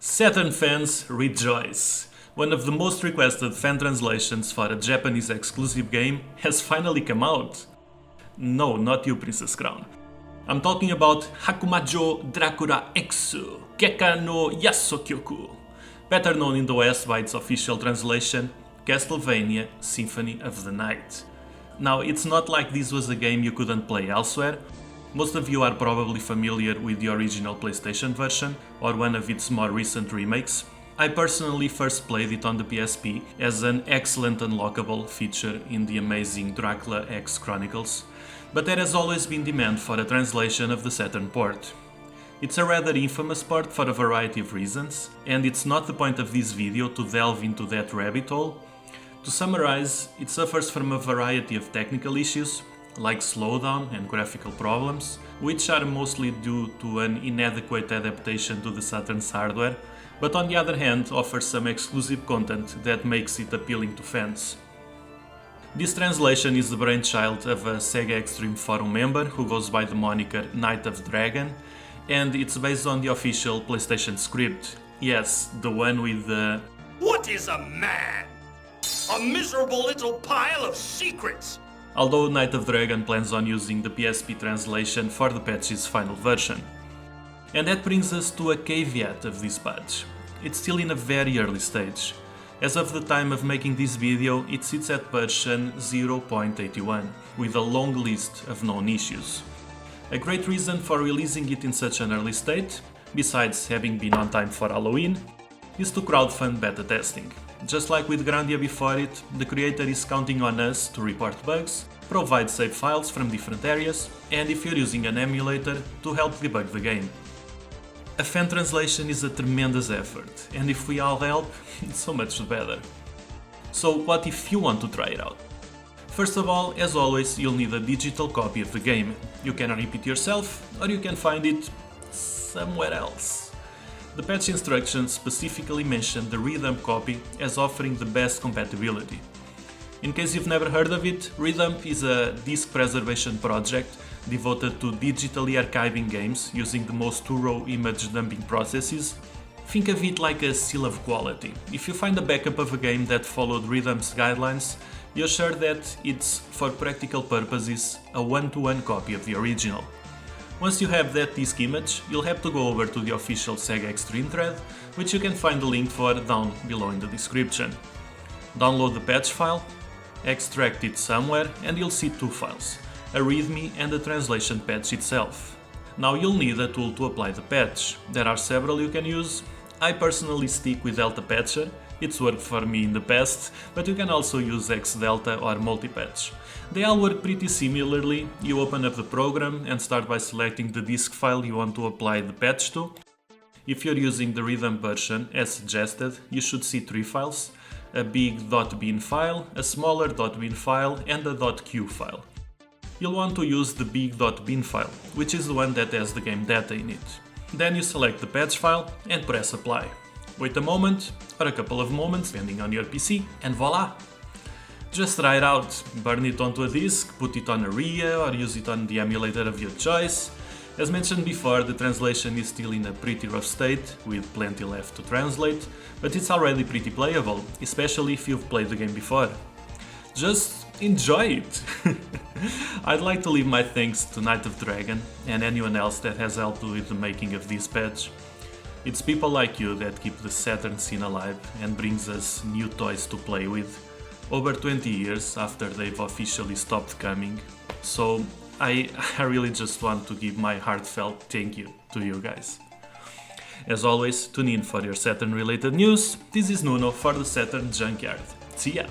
Saturn fans rejoice! One of the most requested fan translations for a Japanese exclusive game has finally come out. No, not you, Princess Crown. I'm talking about Hakumajo Dracula Exu Keka no Yasokyoku, better known in the West by its official translation, Castlevania Symphony of the Night. Now, it's not like this was a game you couldn't play elsewhere. Most of you are probably familiar with the original PlayStation version or one of its more recent remakes. I personally first played it on the PSP as an excellent unlockable feature in the amazing Dracula X Chronicles, but there has always been demand for a translation of the Saturn port. It's a rather infamous port for a variety of reasons, and it's not the point of this video to delve into that rabbit hole. To summarize, it suffers from a variety of technical issues, like slowdown and graphical problems, which are mostly due to an inadequate adaptation to the Saturn's hardware, but on the other hand offers some exclusive content that makes it appealing to fans. This translation is the brainchild of a Sega Extreme Forum member who goes by the moniker Knight of Dragon, and it's based on the official PlayStation script. Yes, the one with the "What is a man? A miserable little pile of secrets!" Although Knight of Dragon plans on using the PSP translation for the patch's final version. And that brings us to a caveat of this patch. It's still in a very early stage. As of the time of making this video, it sits at version 0.81, with a long list of known issues. A great reason for releasing it in such an early state, besides having been on time for Halloween, is to crowdfund beta testing. Just like with Grandia before it, the creator is counting on us to report bugs, provide save files from different areas, and if you're using an emulator, to help debug the game. A fan translation is a tremendous effort, and if we all help, so much the better. So what if you want to try it out? First of all, as always, you'll need a digital copy of the game. You can rip it yourself, or you can find it somewhere else. The patch instructions specifically mention the redump copy as offering the best compatibility. In case you've never heard of it, redump is a disk preservation project devoted to digitally archiving games using the most thorough image dumping processes. Think of it like a seal of quality. If you find a backup of a game that followed redump's guidelines, you're sure that it's, for practical purposes, a one-to-one copy of the original. Once you have that disk image, you'll have to go over to the official Sega Extreme thread, which you can find the link for down below in the description. Download the patch file, extract it somewhere, and you'll see two files, a readme and a translation patch itself. Now you'll need a tool to apply the patch. There are several you can use. I personally stick with Delta Patcher. It's worked for me in the past, but you can also use X-Delta or Multipatch. They all work pretty similarly. You open up the program and start by selecting the disk file you want to apply the patch to. If you're using the redump version, as suggested, you should see three files: a big .bin file, a smaller .bin file, and a .q file. You'll want to use the big .bin file, which is the one that has the game data in it. Then you select the patch file and press apply. Wait a moment, or a couple of moments, depending on your PC, and voila! Just try it out, burn it onto a disk, put it on a RIA or use it on the emulator of your choice. As mentioned before, the translation is still in a pretty rough state, with plenty left to translate, but it's already pretty playable, especially if you've played the game before. Just enjoy it! I'd like to leave my thanks to Knight of Dragon and anyone else that has helped with the making of this patch. It's people like you that keep the Saturn scene alive and brings us new toys to play with, over 20 years after they've officially stopped coming. So I really just want to give my heartfelt thank you to you guys. As always, tune in for your Saturn related news. This is Nuno for the Saturn Junkyard. See ya!